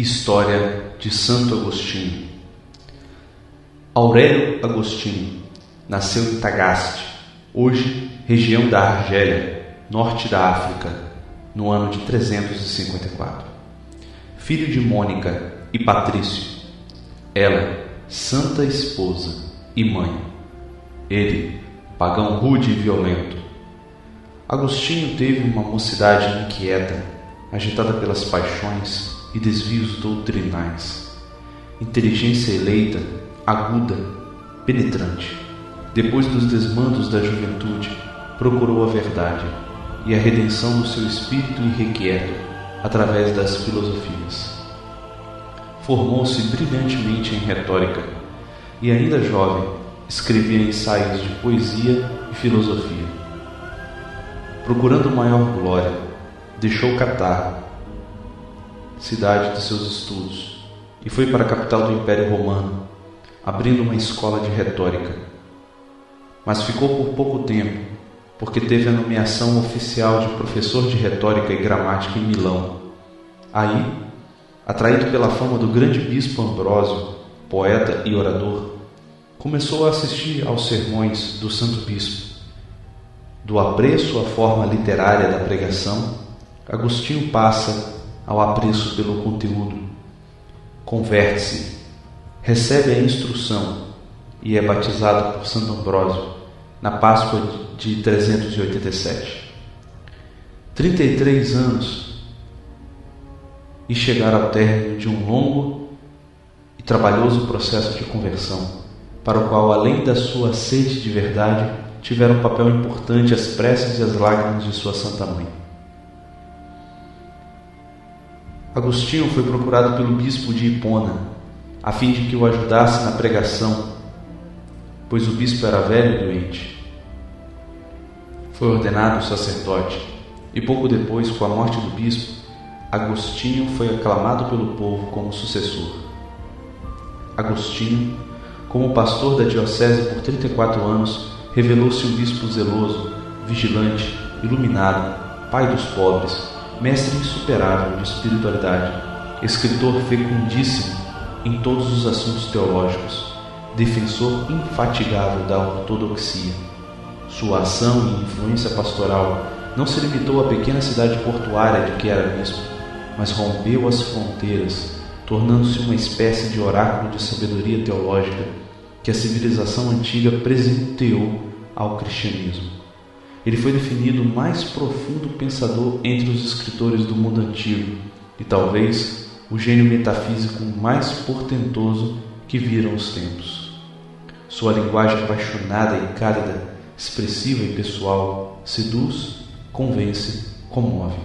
História de Santo Agostinho. Aurélio Agostinho nasceu em Tagaste, hoje região da Argélia, norte da África, no ano de 354. Filho de Mônica e Patrício, ela, santa esposa e mãe, ele, pagão rude e violento. Agostinho teve uma mocidade inquieta, agitada pelas paixões e desvios doutrinais, inteligência eleita, aguda, penetrante. Depois dos desmandos da juventude, procurou a verdade e a redenção do seu espírito irrequieto através das filosofias. Formou-se brilhantemente em retórica e, ainda jovem, escrevia ensaios de poesia e filosofia. Procurando maior glória, deixou Catar, cidade de seus estudos, e foi para a capital do Império Romano, abrindo uma escola de retórica. Mas ficou por pouco tempo, porque teve a nomeação oficial de professor de retórica e gramática em Milão. Aí, atraído pela fama do grande bispo Ambrósio, poeta e orador, começou a assistir aos sermões do santo bispo. Do apreço à forma literária da pregação, Agostinho passa ao apreço pelo conteúdo. Converte-se, recebe a instrução e é batizado por Santo Ambrósio na Páscoa de 387. 33 anos e chegar ao término de um longo e trabalhoso processo de conversão, para o qual, além da sua sede de verdade, tiveram um papel importante as preces e as lágrimas de sua Santa Mãe. Agostinho foi procurado pelo bispo de Hipona, a fim de que o ajudasse na pregação, pois o bispo era velho e doente. Foi ordenado sacerdote, e pouco depois, com a morte do bispo, Agostinho foi aclamado pelo povo como sucessor. Agostinho, como pastor da diocese por 34 anos, revelou-se um bispo zeloso, vigilante, iluminado, pai dos pobres, mestre insuperável de espiritualidade, escritor fecundíssimo em todos os assuntos teológicos, defensor infatigável da ortodoxia. Sua ação e influência pastoral não se limitou à pequena cidade portuária de que era bispo, mas rompeu as fronteiras, tornando-se uma espécie de oráculo de sabedoria teológica que a civilização antiga presenteou ao cristianismo. Ele foi definido o mais profundo pensador entre os escritores do mundo antigo e talvez o gênio metafísico mais portentoso que viram os tempos. Sua linguagem apaixonada e cálida, expressiva e pessoal, seduz, convence, comove.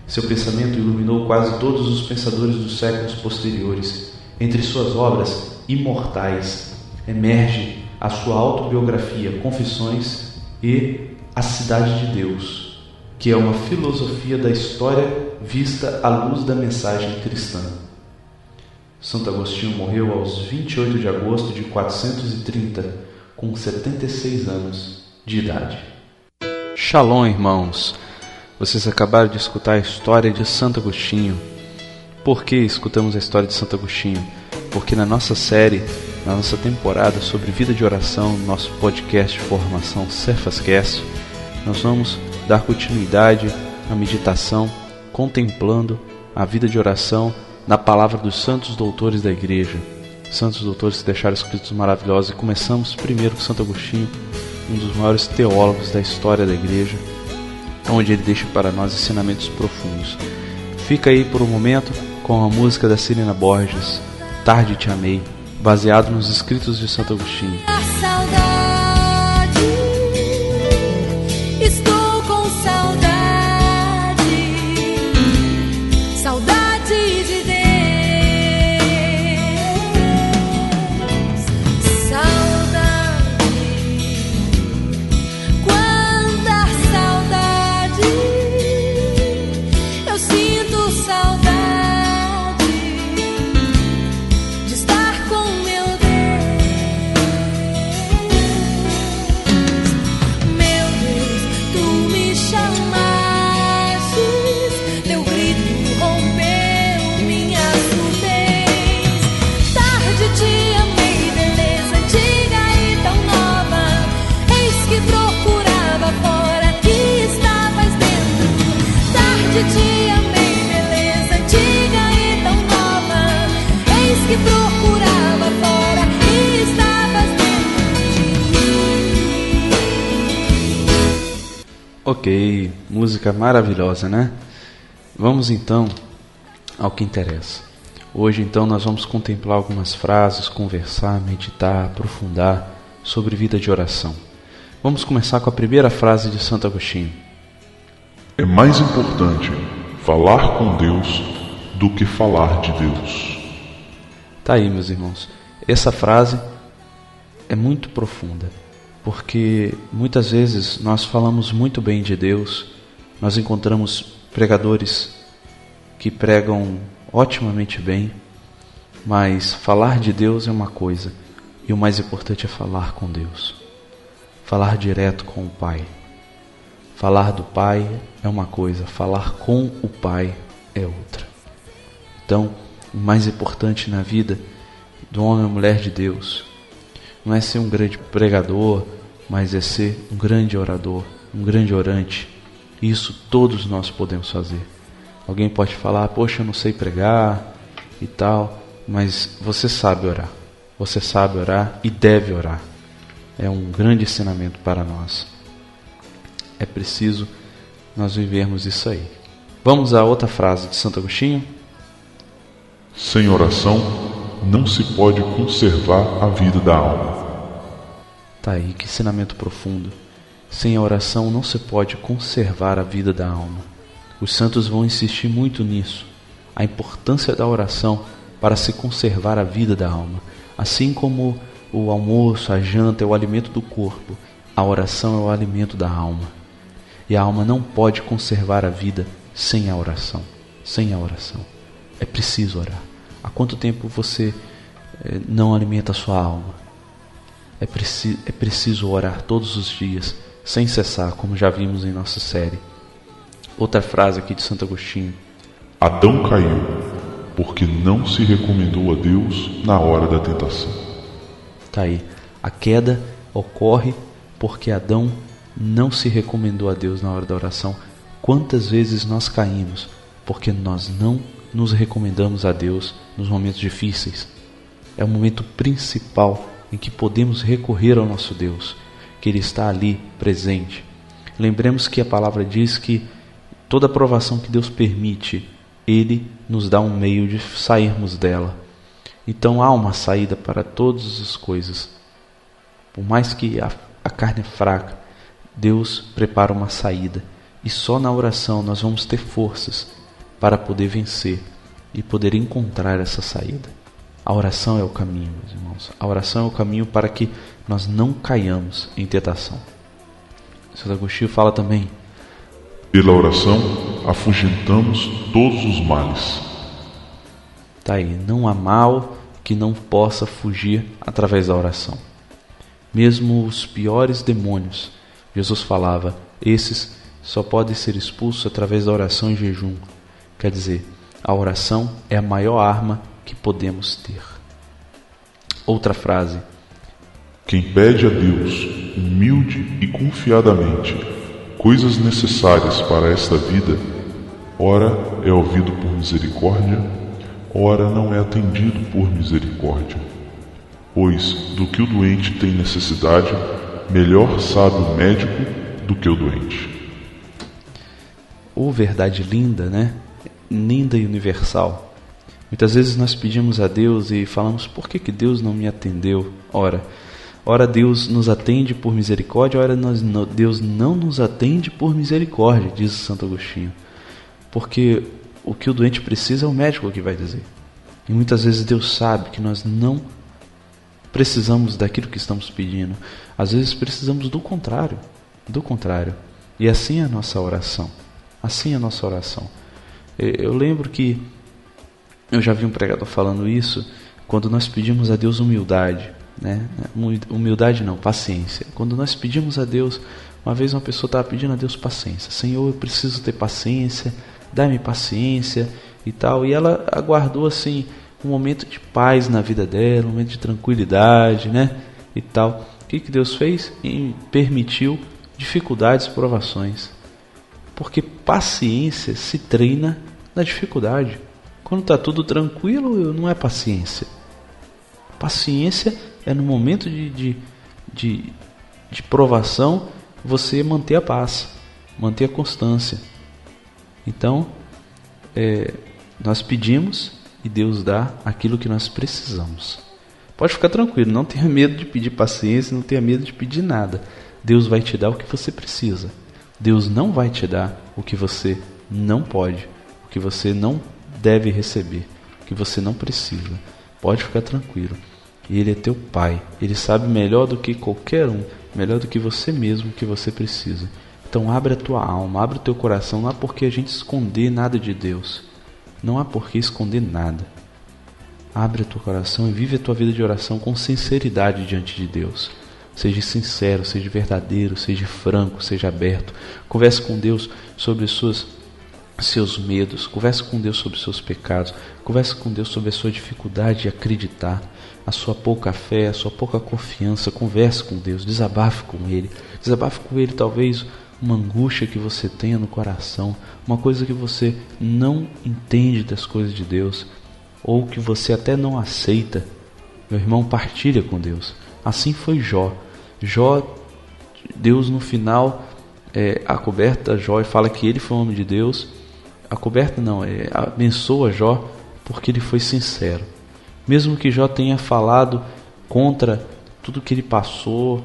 Seu pensamento iluminou quase todos os pensadores dos séculos posteriores. Entre suas obras imortais emerge a sua autobiografia Confissões e A Cidade de Deus, que é uma filosofia da história vista à luz da mensagem cristã. Santo Agostinho morreu aos 28 de agosto de 430, com 76 anos de idade. Shalom, irmãos! Vocês acabaram de escutar a história de Santo Agostinho. Por que escutamos a história de Santo Agostinho? Porque na nossa série, na nossa temporada sobre vida de oração, no nosso podcast de formação Cefascast, nós vamos dar continuidade à meditação, contemplando a vida de oração na palavra dos santos doutores da Igreja. Santos doutores que deixaram escritos maravilhosos, e começamos primeiro com Santo Agostinho, um dos maiores teólogos da história da Igreja, onde ele deixa para nós ensinamentos profundos. Fica aí por um momento com a música da Celina Borges, Tarde Te Amei, baseado nos escritos de Santo Agostinho. Estou com saudade, saudade de Deus, saudade, quanta saudade, eu sinto saudade de estar com meu Deus. Ok, música maravilhosa, né? Vamos então ao que interessa. Hoje então nós vamos contemplar algumas frases, conversar, meditar, aprofundar sobre vida de oração. Vamos começar com a primeira frase de Santo Agostinho. É mais importante falar com Deus do que falar de Deus. Tá aí, meus irmãos. Essa frase é muito profunda, porque muitas vezes nós falamos muito bem de Deus, nós encontramos pregadores que pregam otimamente bem, mas falar de Deus é uma coisa, e o mais importante é falar com Deus, falar direto com o Pai. Falar do Pai é uma coisa, falar com o Pai é outra. Então, o mais importante na vida do homem ou mulher de Deus não é ser um grande pregador, mas é ser um grande orador, um grande orante. Isso todos nós podemos fazer. Alguém pode falar, poxa, eu não sei pregar e tal, mas você sabe orar. Você sabe orar e deve orar. É um grande ensinamento para nós. É preciso nós vivermos isso aí. Vamos à outra frase de Santo Agostinho. Sem oração não se pode conservar a vida da alma. Tá aí, que ensinamento profundo. Sem a oração não se pode conservar a vida da alma. Os santos vão insistir muito nisso. A importância da oração para se conservar a vida da alma. Assim como o almoço, a janta é o alimento do corpo, a oração é o alimento da alma. E a alma não pode conservar a vida sem a oração. Sem a oração. É preciso orar. Há quanto tempo você não alimenta a sua alma? É preciso orar todos os dias, sem cessar, como já vimos em nossa série. Outra frase aqui de Santo Agostinho. Adão caiu, porque não se recomendou a Deus na hora da tentação. Tá aí. A queda ocorre porque Adão não se recomendou a Deus na hora da oração. Quantas vezes nós caímos porque nós não nos recomendamos a Deus nos momentos difíceis? É o momento principal em que podemos recorrer ao nosso Deus, que Ele está ali presente. Lembremos que a palavra diz que toda provação que Deus permite, Ele nos dá um meio de sairmos dela. Então há uma saída para todas as coisas. Por mais que a carne é fraca, Deus prepara uma saída. E só na oração nós vamos ter forças para poder vencer e poder encontrar essa saída. A oração é o caminho, meus irmãos. A oração é o caminho para que nós não caiamos em tentação. Santo Agostinho fala também. Pela oração afugentamos todos os males. Tá aí, não há mal que não possa fugir através da oração. Mesmo os piores demônios, Jesus falava, esses só podem ser expulsos através da oração e jejum. Quer dizer, a oração é a maior arma que podemos ter. Outra frase. Quem pede a Deus, humilde e confiadamente, coisas necessárias para esta vida, ora é ouvido por misericórdia, ora não é atendido por misericórdia. Pois, do que o doente tem necessidade, melhor sabe o médico do que o doente. Verdade linda, né? Linda e universal. Muitas vezes nós pedimos a Deus e falamos, por que Deus não me atendeu? Ora Deus nos atende por misericórdia, ora Deus não nos atende por misericórdia, diz Santo Agostinho. Porque o que o doente precisa é o médico que vai dizer. E muitas vezes Deus sabe que nós não precisamos daquilo que estamos pedindo. Às vezes precisamos do contrário. E assim é a nossa oração. Eu lembro que eu já vi um pregador falando isso, quando nós pedimos a Deus humildade, né? Humildade não, paciência. Quando nós pedimos a Deus, uma vez uma pessoa estava pedindo a Deus paciência. Senhor, eu preciso ter paciência, dá-me paciência e tal. E ela aguardou assim um momento de paz na vida dela, um momento de tranquilidade, né? E tal. O que Deus fez? Permitiu dificuldades, provações. Porque paciência se treina na dificuldade. Quando está tudo tranquilo, não é paciência. Paciência é no momento de provação você manter a paz. manter a constância. Então, nós pedimos e Deus dá aquilo que nós precisamos. Pode ficar tranquilo, não tenha medo de pedir paciência, não tenha medo de pedir nada. Deus vai te dar o que você precisa. Deus não vai te dar o que você não pode, o que você não deve receber, o que você não precisa. Pode ficar tranquilo. Ele é teu Pai. Ele sabe melhor do que qualquer um, melhor do que você mesmo, o que você precisa. Então abre a tua alma, abre o teu coração. Não há por que a gente esconder nada de Deus. Não há por que esconder nada. Abre o teu coração e vive a tua vida de oração com sinceridade diante de Deus. Seja sincero, seja verdadeiro, seja franco, seja aberto. Converse com Deus sobre seus medos. Converse com Deus sobre seus pecados. Converse com Deus sobre a sua dificuldade de acreditar, a sua pouca fé, a sua pouca confiança. Converse com Deus, desabafe com Ele. Desabafe com Ele talvez uma angústia que você tenha no coração, uma coisa que você não entende das coisas de Deus, ou que você até não aceita. Meu irmão, partilha com Deus. Assim foi Jó. Deus no final acoberta Jó e fala que ele foi um homem de Deus. Abençoa Jó porque ele foi sincero. Mesmo que Jó tenha falado contra tudo que ele passou,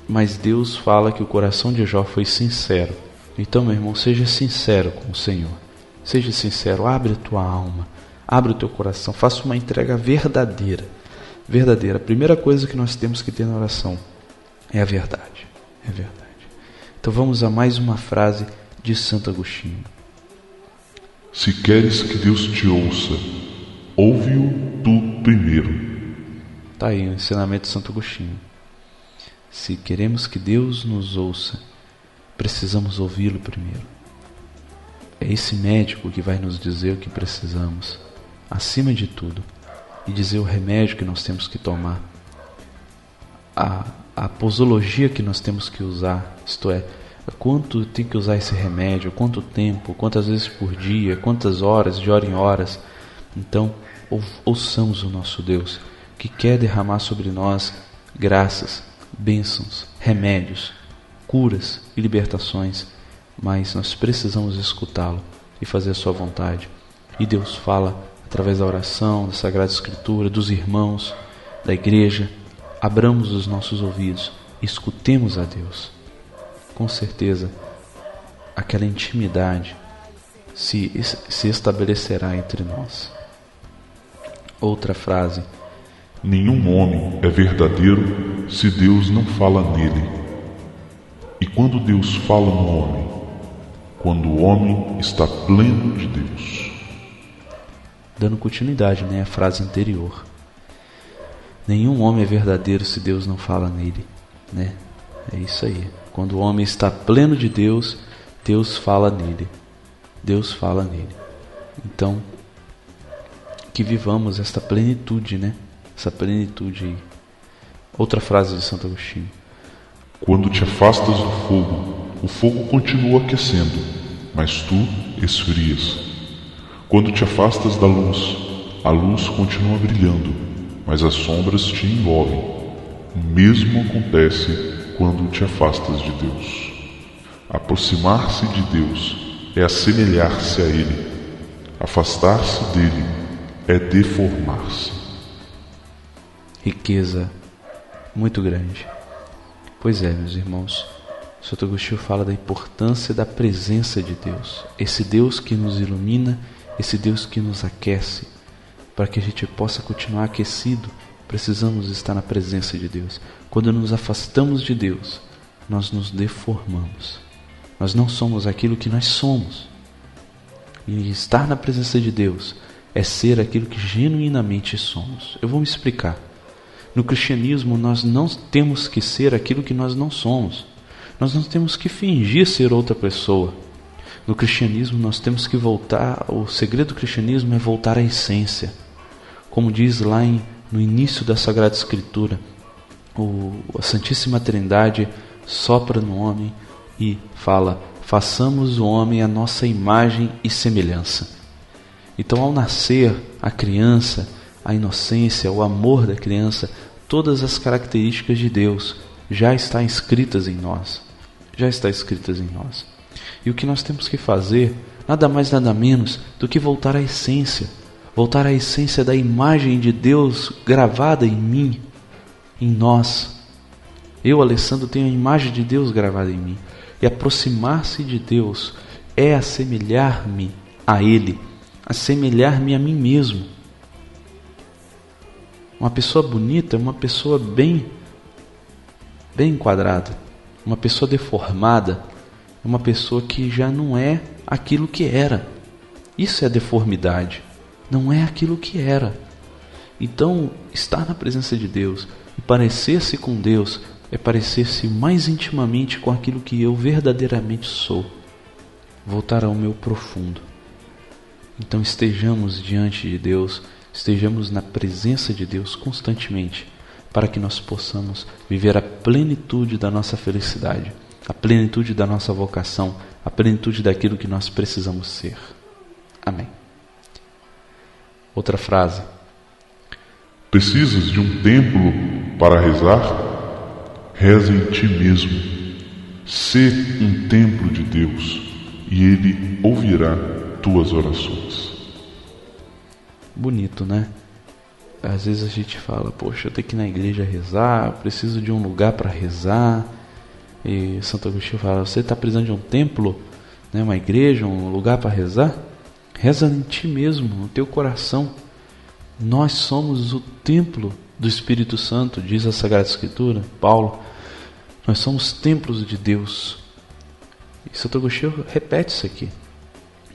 mas Deus fala que o coração de Jó foi sincero. Então, meu irmão, seja sincero com o Senhor. Seja sincero, abre a tua alma, abre o teu coração, faça uma entrega verdadeira. Verdadeira. A primeira coisa que nós temos que ter na oração é a verdade. É verdade. Então vamos a mais uma frase de Santo Agostinho. Se queres que Deus te ouça, ouve-o tu primeiro. Está aí o ensinamento de Santo Agostinho. Se queremos que Deus nos ouça, precisamos ouvi-lo primeiro. É esse médico que vai nos dizer o que precisamos, acima de tudo, e dizer o remédio que nós temos que tomar, a posologia que nós temos que usar, isto é, quanto tem que usar esse remédio, quanto tempo, quantas vezes por dia, quantas horas, de hora em horas. Então, ouçamos o nosso Deus, que quer derramar sobre nós graças, bênçãos, remédios, curas e libertações, mas nós precisamos escutá-lo e fazer a sua vontade. E Deus fala através da oração, da Sagrada Escritura, dos irmãos, da igreja. Abramos os nossos ouvidos, escutemos a Deus. Com certeza, aquela intimidade se estabelecerá entre nós. Outra frase. Nenhum homem é verdadeiro se Deus não fala nele. E quando Deus fala no homem? Quando o homem está pleno de Deus. Dando continuidade, à frase anterior. Nenhum homem é verdadeiro se Deus não fala nele, É isso aí. Quando o homem está pleno de Deus, Deus fala nele. Deus fala nele. Então, que vivamos esta plenitude, Essa plenitude aí. Outra frase de Santo Agostinho. Quando te afastas do fogo, o fogo continua aquecendo, mas tu esfrias. Quando te afastas da luz, a luz continua brilhando, mas as sombras te envolvem. O mesmo acontece quando te afastas de Deus. Aproximar-se de Deus é assemelhar-se a Ele. Afastar-se dele é deformar-se. Riqueza muito grande. Pois é, meus irmãos, Santo Agostinho fala da importância da presença de Deus. Esse Deus que nos ilumina, esse Deus que nos aquece. Para que a gente possa continuar aquecido, precisamos estar na presença de Deus. Quando nos afastamos de Deus, nós nos deformamos. Nós não somos aquilo que nós somos. E estar na presença de Deus é ser aquilo que genuinamente somos. Eu vou me explicar. No cristianismo, nós não temos que ser aquilo que nós não somos. Nós não temos que fingir ser outra pessoa. No cristianismo, nós temos que voltar. O segredo do cristianismo é voltar à essência. Como diz lá no início da Sagrada Escritura, a Santíssima Trindade sopra no homem e fala: façamos o homem à nossa imagem e semelhança. Então, ao nascer a criança, a inocência, o amor da criança, todas as características de Deus já estão inscritas em nós. já está escritas em nós. E o que nós temos que fazer, nada mais nada menos do que voltar à essência da imagem de Deus gravada em mim, em nós. Eu, Alessandro, tenho a imagem de Deus gravada em mim. E aproximar-se de Deus é assemelhar-me a Ele, assemelhar-me a mim mesmo. Uma pessoa bonita é uma pessoa bem enquadrada. Uma pessoa deformada é uma pessoa que já não é aquilo que era. Isso é deformidade. Não é aquilo que era. Então, estar na presença de Deus e parecer-se com Deus é parecer-se mais intimamente com aquilo que eu verdadeiramente sou. Voltar ao meu profundo. Então estejamos diante de Deus, estejamos na presença de Deus constantemente, para que nós possamos viver a plenitude da nossa felicidade, a plenitude da nossa vocação, a plenitude daquilo que nós precisamos ser. Amém. Outra frase. Precisas de um templo para rezar? Reza em ti mesmo. Sê um templo de Deus, e Ele ouvirá tuas orações. Bonito, né? Às vezes a gente fala, poxa, eu tenho que ir na igreja rezar, eu preciso de um lugar para rezar. E Santo Agostinho fala, você está precisando de um templo, né? Uma igreja, um lugar para rezar? Reza em ti mesmo, no teu coração. Nós somos o templo do Espírito Santo, diz a Sagrada Escritura, Paulo. Nós somos templos de Deus. E Santo Agostinho repete isso aqui.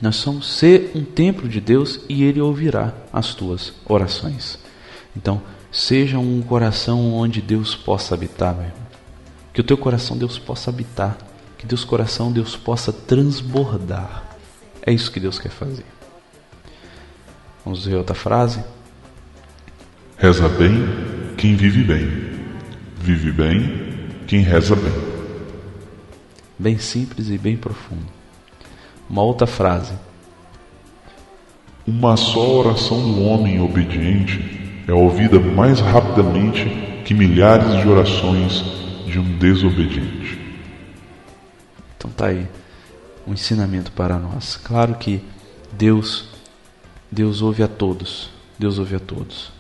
Nós somos ser um templo de Deus e Ele ouvirá as tuas orações. Então, seja um coração onde Deus possa habitar, meu irmão. Que o teu coração Deus possa habitar. Que teu coração Deus possa transbordar. É isso que Deus quer fazer. Vamos ver outra frase. Reza bem quem vive bem. Vive bem quem reza bem. Bem simples e bem profundo. Uma outra frase. Uma só oração do homem obediente é ouvida mais rapidamente que milhares de orações de um desobediente. Então tá aí um ensinamento para nós. Claro que Deus ouve a todos. Deus ouve a todos.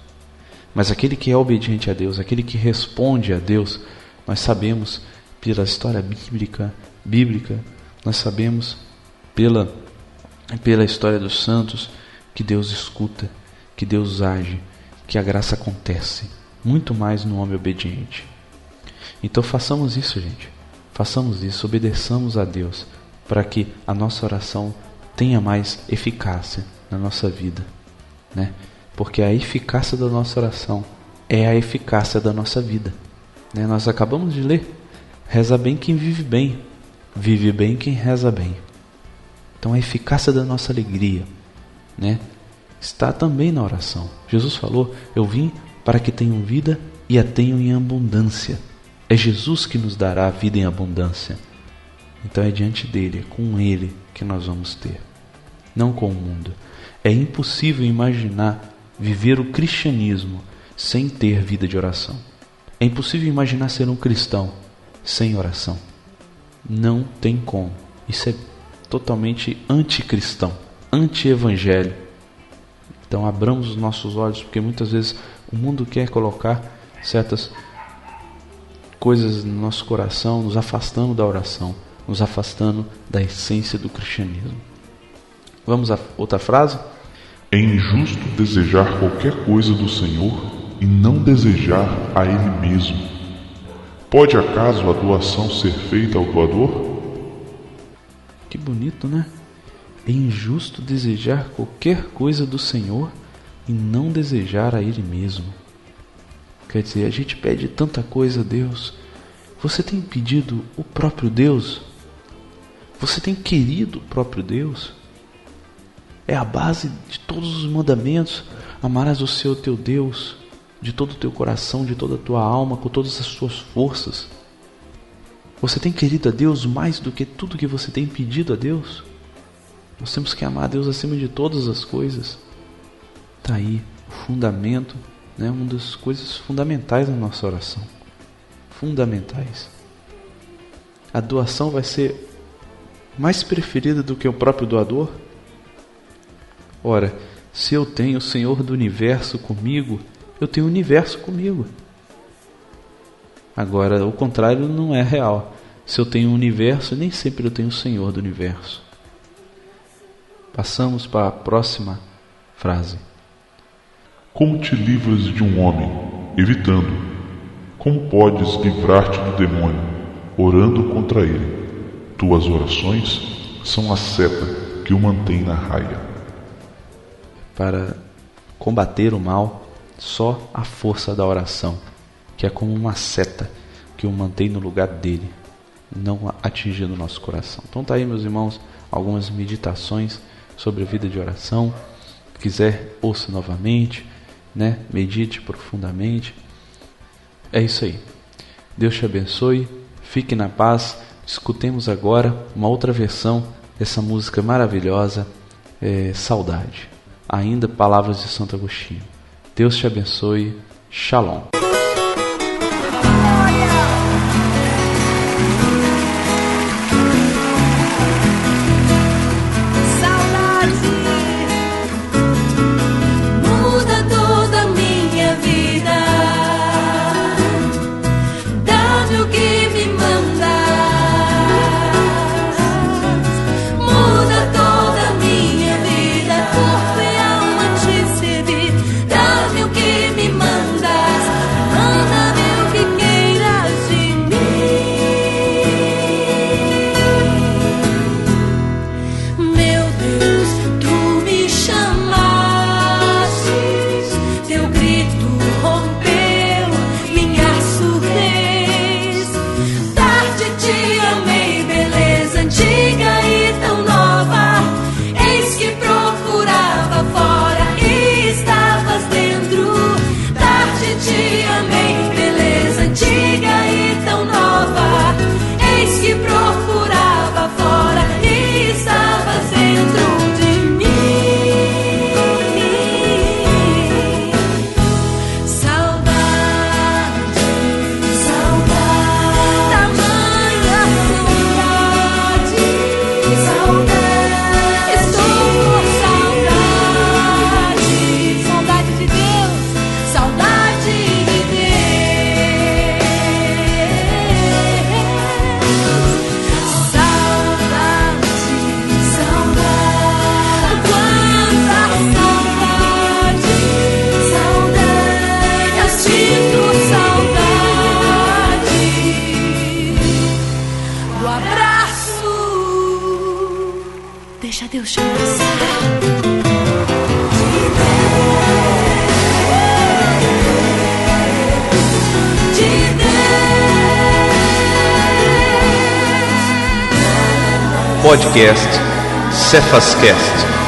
Mas aquele que é obediente a Deus, aquele que responde a Deus, nós sabemos pela história bíblica, nós sabemos pela história dos santos que Deus escuta, que Deus age, que a graça acontece, muito mais no homem obediente. Então façamos isso, gente. Façamos isso, obedeçamos a Deus, para que a nossa oração tenha mais eficácia na nossa vida, né? Porque a eficácia da nossa oração é a eficácia da nossa vida, né? Nós acabamos de ler, reza bem quem vive bem quem reza bem. Então a eficácia da nossa alegria, né, está também na oração. Jesus falou, eu vim para que tenham vida e a tenham em abundância. É Jesus que nos dará a vida em abundância. Então é diante dele, é com ele que nós vamos ter, não com o mundo. É impossível imaginar viver o cristianismo sem ter vida de oração. É impossível imaginar ser um cristão sem oração. Não tem como. Isso é totalmente anticristão, anti-evangelho. Então abramos os nossos olhos, porque muitas vezes o mundo quer colocar certas coisas no nosso coração, nos afastando da oração, nos afastando da essência do cristianismo. Vamos a outra frase? É injusto desejar qualquer coisa do Senhor e não desejar a Ele mesmo. Pode acaso a doação ser feita ao doador? Que bonito, né? É injusto desejar qualquer coisa do Senhor e não desejar a Ele mesmo. Quer dizer, a gente pede tanta coisa a Deus. Você tem pedido o próprio Deus? Você tem querido o próprio Deus? É a base de todos os mandamentos. Amarás o Senhor teu Deus de todo o teu coração, de toda a tua alma, com todas as tuas forças. Você tem querido a Deus mais do que tudo que você tem pedido a Deus? Nós temos que amar a Deus acima de todas as coisas. Está aí o fundamento, né? Uma das coisas fundamentais na nossa oração. Fundamentais. A doação vai ser mais preferida do que o próprio doador? Ora, se eu tenho o Senhor do Universo comigo, eu tenho o Universo comigo. Agora, o contrário não é real. Se eu tenho o Universo, nem sempre eu tenho o Senhor do Universo. Passamos para a próxima frase. Como te livras de um homem, evitando? Como podes livrar-te do demônio, orando contra ele? Tuas orações são a seta que o mantém na raia. Para combater o mal, só a força da oração, que é como uma seta que o mantém no lugar dele, não atingindo o nosso coração. Então tá aí, meus irmãos, algumas meditações sobre a vida de oração. Se quiser, ouça novamente, né? Medite profundamente. É isso aí. Deus te abençoe, fique na paz. Escutemos agora uma outra versão dessa música maravilhosa, Saudade. Ainda palavras de Santo Agostinho. Deus te abençoe. Shalom. Deixa Deus te abraçar. Podcast Cefascast.